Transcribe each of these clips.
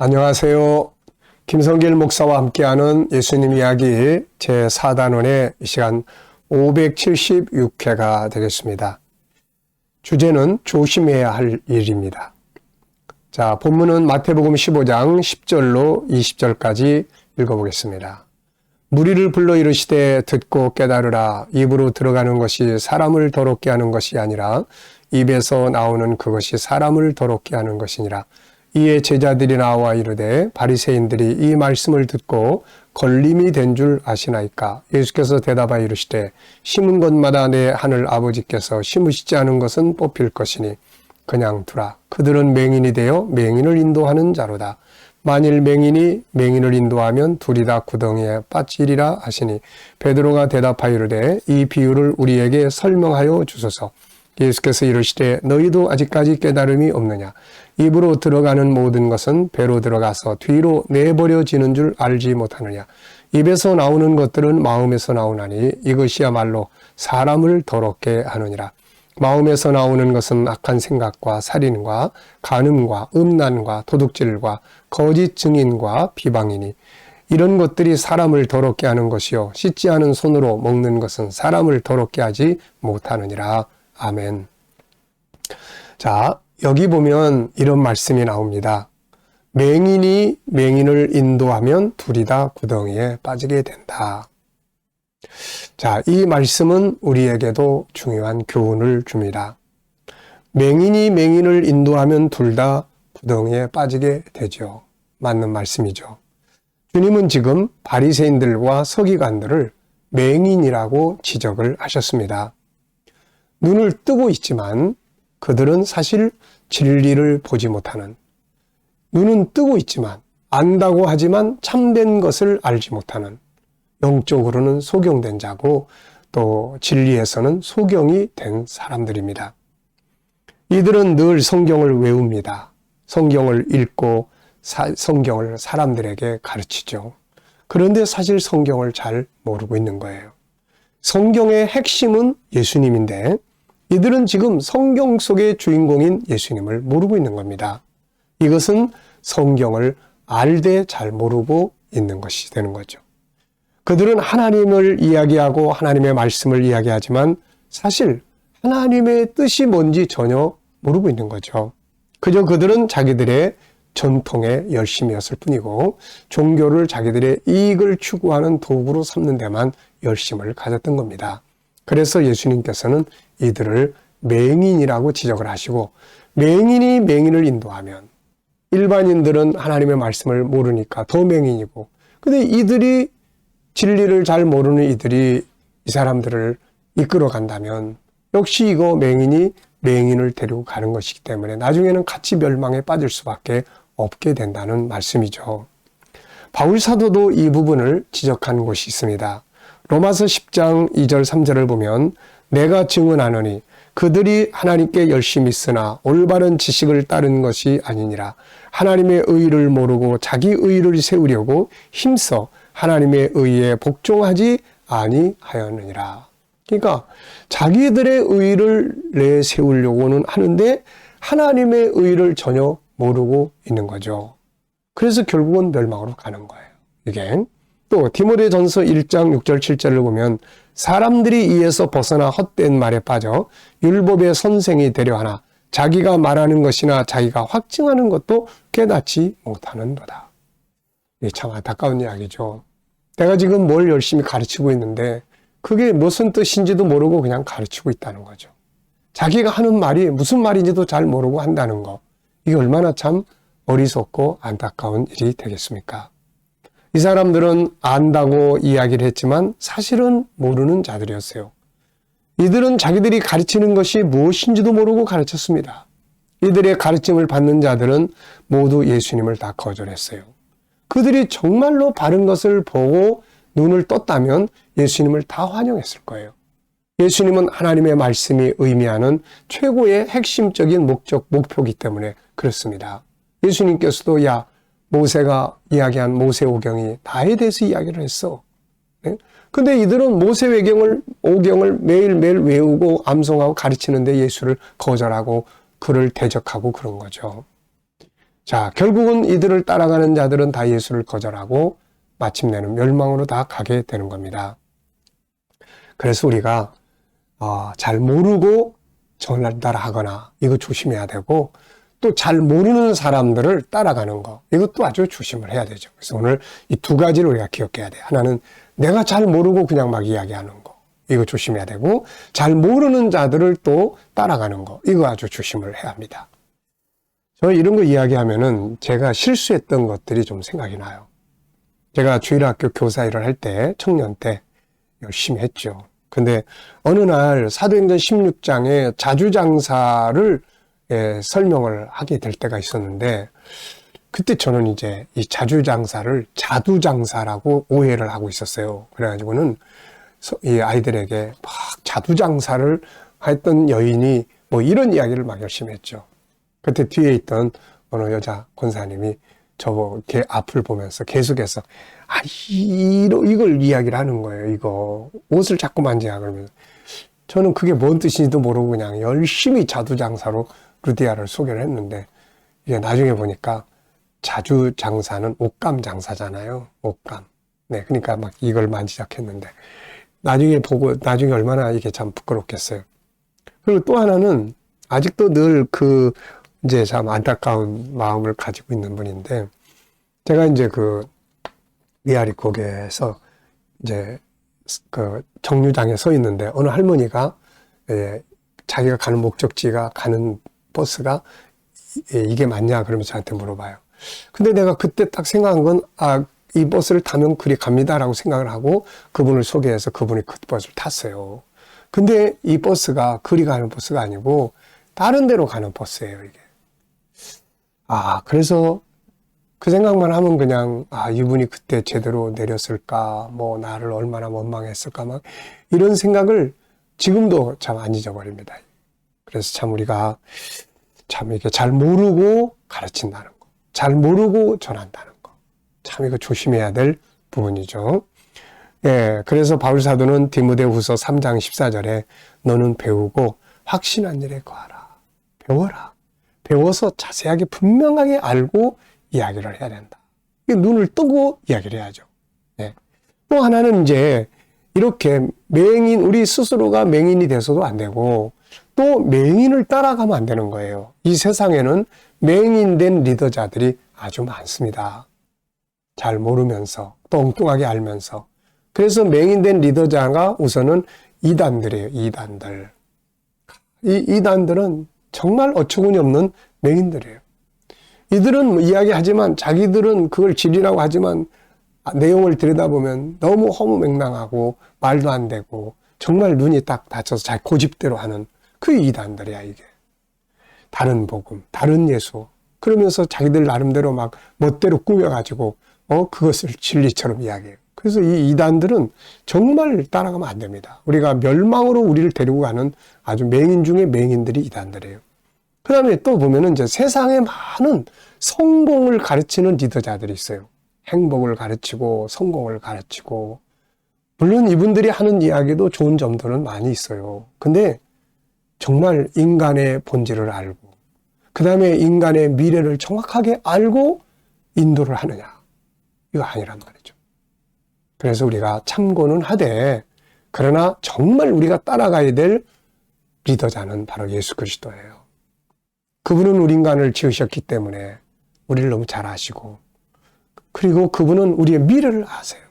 안녕하세요. 김성길 목사와 함께하는 예수님 이야기 제4단원의 이 시간 576회가 되겠습니다. 주제는 조심해야 할 일입니다. 자, 본문은 마태복음 15장 10절로 20절까지 읽어보겠습니다. 무리를 불러 이르시되 듣고 깨달으라. 입으로 들어가는 것이 사람을 더럽게 하는 것이 아니라 입에서 나오는 그것이 사람을 더럽게 하는 것이니라. 이에 제자들이 나와 이르되 바리새인들이 이 말씀을 듣고 걸림이 된 줄 아시나이까? 예수께서 대답하여 이르시되 심은 것마다 내 하늘 아버지께서 심으시지 않은 것은 뽑힐 것이니 그냥 두라. 그들은 맹인이 되어 맹인을 인도하는 자로다. 만일 맹인이 맹인을 인도하면 둘이 다 구덩이에 빠지리라 하시니 베드로가 대답하여 이르되 이 비유를 우리에게 설명하여 주소서. 예수께서 이르시되 너희도 아직까지 깨달음이 없느냐? 입으로 들어가는 모든 것은 배로 들어가서 뒤로 내버려지는 줄 알지 못하느냐? 입에서 나오는 것들은 마음에서 나오나니 이것이야말로 사람을 더럽게 하느니라. 마음에서 나오는 것은 악한 생각과 살인과 간음과 음란과 도둑질과 거짓 증인과 비방이니 이런 것들이 사람을 더럽게 하는 것이요 씻지 않은 손으로 먹는 것은 사람을 더럽게 하지 못하느니라. 아멘. 자, 여기 보면 이런 말씀이 나옵니다. 맹인이 맹인을 인도하면 둘이 다 구덩이에 빠지게 된다. 자, 이 말씀은 우리에게도 중요한 교훈을 줍니다. 맹인이 맹인을 인도하면 둘 다 구덩이에 빠지게 되죠. 맞는 말씀이죠. 주님은 지금 바리새인들과 서기관들을 맹인이라고 지적을 하셨습니다. 눈을 뜨고 있지만 그들은 사실 진리를 보지 못하는, 눈은 뜨고 있지만 안다고 하지만 참된 것을 알지 못하는, 영적으로는 소경된 자고 또 진리에서는 소경이 된 사람들입니다. 이들은 늘 성경을 외웁니다. 성경을 읽고 성경을 사람들에게 가르치죠. 그런데 사실 성경을 잘 모르고 있는 거예요. 성경의 핵심은 예수님인데 이들은 지금 성경 속의 주인공인 예수님을 모르고 있는 겁니다. 이것은 성경을 알되 잘 모르고 있는 것이 되는 거죠. 그들은 하나님을 이야기하고 하나님의 말씀을 이야기하지만 사실 하나님의 뜻이 뭔지 전혀 모르고 있는 거죠. 그저 그들은 자기들의 전통에 열심이었을 뿐이고 종교를 자기들의 이익을 추구하는 도구로 삼는 데만 열심을 가졌던 겁니다. 그래서 예수님께서는 이들을 맹인이라고 지적을 하시고 맹인이 맹인을 인도하면 일반인들은 하나님의 말씀을 모르니까 더 맹인이고 근데 이들이 진리를 잘 모르는 이들이 이 사람들을 이끌어 간다면 역시 이거 맹인이 맹인을 데리고 가는 것이기 때문에 나중에는 같이 멸망에 빠질 수밖에 없게 된다는 말씀이죠. 바울 사도도 이 부분을 지적한 곳이 있습니다. 로마서 10장 2절 3절을 보면 내가 증언하노니 그들이 하나님께 열심히 있으나 올바른 지식을 따른 것이 아니니라. 하나님의 의를 모르고 자기 의를 세우려고 힘써 하나님의 의에 복종하지 아니하였느니라. 그러니까 자기들의 의를 내세우려고는 하는데 하나님의 의를 전혀 모르고 있는 거죠. 그래서 결국은 멸망으로 가는 거예요. 이게 또 디모데전서 1장 6절 7절을 보면 사람들이 이에서 벗어나 헛된 말에 빠져 율법의 선생이 되려 하나 자기가 말하는 것이나 자기가 확증하는 것도 깨닫지 못하는도다. 이게 참 안타까운 이야기죠. 내가 지금 뭘 열심히 가르치고 있는데 그게 무슨 뜻인지도 모르고 그냥 가르치고 있다는 거죠. 자기가 하는 말이 무슨 말인지도 잘 모르고 한다는 거. 이게 얼마나 참 어리석고 안타까운 일이 되겠습니까? 이 사람들은 안다고 이야기를 했지만 사실은 모르는 자들이었어요. 이들은 자기들이 가르치는 것이 무엇인지도 모르고 가르쳤습니다. 이들의 가르침을 받는 자들은 모두 예수님을 다 거절했어요. 그들이 정말로 바른 것을 보고 눈을 떴다면 예수님을 다 환영했을 거예요. 예수님은 하나님의 말씀이 의미하는 최고의 핵심적인 목표이기 때문에 그렇습니다. 예수님께서도 모세가 이야기한 모세오경이 나에 대해서 이야기를 했어. 네? 근데 이들은 모세오경을 매일매일 외우고 암송하고 가르치는데 예수를 거절하고 그를 대적하고 그런 거죠. 자, 결국은 이들을 따라가는 자들은 다 예수를 거절하고 마침내는 멸망으로 다 가게 되는 겁니다. 그래서 우리가 잘 모르고 전달하거나 이거 조심해야 되고, 또 잘 모르는 사람들을 따라가는 거, 이것도 아주 조심을 해야 되죠. 그래서 오늘 이 두 가지를 우리가 기억해야 돼요. 하나는 내가 잘 모르고 그냥 막 이야기하는 거, 이거 조심해야 되고, 잘 모르는 자들을 또 따라가는 거, 이거 아주 조심을 해야 합니다. 저 이런 거 이야기하면은 제가 실수했던 것들이 좀 생각이 나요. 제가 주일학교 교사 일을 할 때, 청년 때 열심히 했죠. 근데 어느 날 사도행전 16장에 자주장사를 설명을 하게 될 때가 있었는데, 그때 저는 이제 이 자주장사를 자두장사라고 오해를 하고 있었어요. 그래가지고는 이 아이들에게 막 자두장사를 했던 여인이 뭐 이런 이야기를 막 열심히 했죠. 그때 뒤에 있던 어느 여자 권사님이 저보 걔 앞을 보면서 계속해서 이걸 이야기를 하는 거예요. 이거 옷을 자꾸 만지야 그러면서, 저는 그게 뭔 뜻인지도 모르고 그냥 열심히 자두장사로 루디아를 소개를 했는데, 이게 나중에 보니까 자주장사는 옷감 장사잖아요. 옷감. 네, 그러니까 막 이걸 만지작했는데, 나중에 보고 나중에 얼마나 이게 참 부끄럽겠어요. 그리고 또 하나는 아직도 늘 이제 참 안타까운 마음을 가지고 있는 분인데, 제가 이제 미아리 고개에서 이제 정류장에 서 있는데, 어느 할머니가 자기가 가는 목적지가 가는 버스가 이게 맞냐 그러면서 저한테 물어봐요. 근데 내가 그때 딱 생각한 건, 이 버스를 타면 그리 갑니다라고 생각을 하고 그분을 소개해서 그분이 그 버스를 탔어요. 근데 이 버스가 그리 가는 버스가 아니고 다른 데로 가는 버스예요, 이게. 그래서 그 생각만 하면 그냥, 이분이 그때 제대로 내렸을까, 뭐 나를 얼마나 원망했을까, 막 이런 생각을 지금도 참 안 잊어버립니다. 그래서 참 우리가 참 이렇게 잘 모르고 가르친다는 거, 잘 모르고 전한다는 거, 참 이거 조심해야 될 부분이죠. 예, 그래서 바울 사도는 디모데후서 3장 14절에 너는 배우고 확신한 일에 거하라. 배워라. 배워서 자세하게 분명하게 알고 이야기를 해야 된다. 눈을 뜨고 이야기를 해야죠. 예. 또 하나는 이제 이렇게 우리 스스로가 맹인이 돼서도 안 되고, 또 맹인을 따라가면 안 되는 거예요. 이 세상에는 맹인된 리더자들이 아주 많습니다. 잘 모르면서 또 엉뚱하게 알면서. 그래서 맹인된 리더자가 우선은 이단들이에요. 이단들. 이 이단들은 정말 어처구니 없는 맹인들이에요. 이들은 이야기하지만, 자기들은 그걸 진리라고 하지만 내용을 들여다보면 너무 허무맹랑하고 말도 안 되고 정말 눈이 딱 닫혀서 자기 고집대로 하는 그 이단들이야, 이게. 다른 복음, 다른 예수, 그러면서 자기들 나름대로 막 멋대로 꾸며가지고 그것을 진리처럼 이야기해요. 그래서 이 이단들은 정말 따라가면 안 됩니다. 우리가 멸망으로 우리를 데리고 가는 아주 맹인 중에 맹인들이 이단들이에요. 그 다음에 또 보면은 이제 세상에 많은 성공을 가르치는 리더자들이 있어요. 행복을 가르치고 성공을 가르치고, 물론 이분들이 하는 이야기도 좋은 점들은 많이 있어요. 근데 정말 인간의 본질을 알고, 그 다음에 인간의 미래를 정확하게 알고 인도를 하느냐, 이거 아니란 말이죠. 그래서 우리가 참고는 하되, 그러나 정말 우리가 따라가야 될 리더자는 바로 예수 그리스도예요. 그분은 우리 인간을 지으셨기 때문에 우리를 너무 잘 아시고, 그리고 그분은 우리의 미래를 아세요.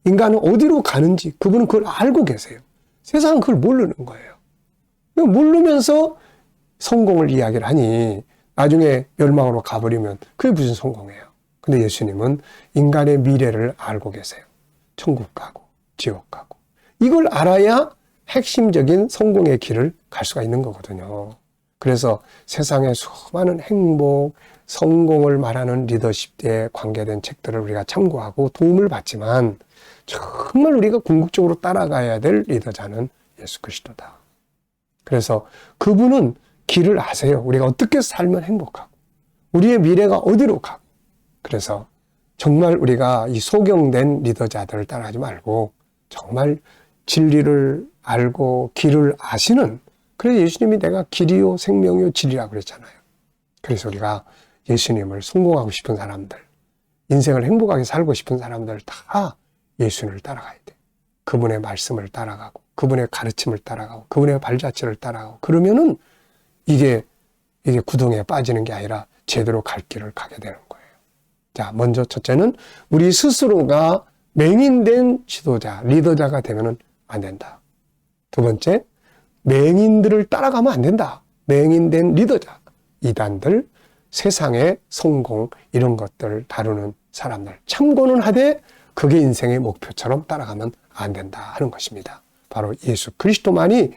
인간은 어디로 가는지 그분은 그걸 알고 계세요. 세상은 그걸 모르는 거예요. 모르면서 성공을 이야기를 하니 나중에 멸망으로 가버리면 그게 무슨 성공이에요. 근데 예수님은 인간의 미래를 알고 계세요. 천국 가고 지옥 가고. 이걸 알아야 핵심적인 성공의 길을 갈 수가 있는 거거든요. 그래서 세상의 수많은 행복, 성공을 말하는 리더십에 관계된 책들을 우리가 참고하고 도움을 받지만, 정말 우리가 궁극적으로 따라가야 될 리더자는 예수 그리스도다. 그래서 그분은 길을 아세요. 우리가 어떻게 살면 행복하고 우리의 미래가 어디로 가고. 그래서 정말 우리가 이 소경된 리더자들을 따라가지 말고 정말 진리를 알고 길을 아시는, 그래서 예수님이 내가 길이요 생명이요 진리라고 그랬잖아요. 그래서 우리가 예수님을 성공하고 싶은 사람들, 인생을 행복하게 살고 싶은 사람들 다 예수님을 따라가야 돼. 그분의 말씀을 따라가고, 그분의 가르침을 따라가고, 그분의 발자취를 따라가고, 그러면은 이게 구덩이에 빠지는 게 아니라 제대로 갈 길을 가게 되는 거예요. 자, 먼저 첫째는 우리 스스로가 맹인된 지도자, 리더자가 되면은 안 된다. 두 번째, 맹인들을 따라가면 안 된다. 맹인된 리더자, 이단들, 세상의 성공, 이런 것들을 다루는 사람들. 참고는 하되 그게 인생의 목표처럼 따라가면 안 된다 하는 것입니다. 바로 예수 그리스도만이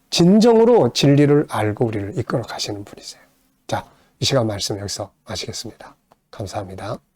진정으로 진리를 알고 우리를 이끌어 가시는 분이세요. 자, 이 시간 말씀 여기서 마치겠습니다. 감사합니다.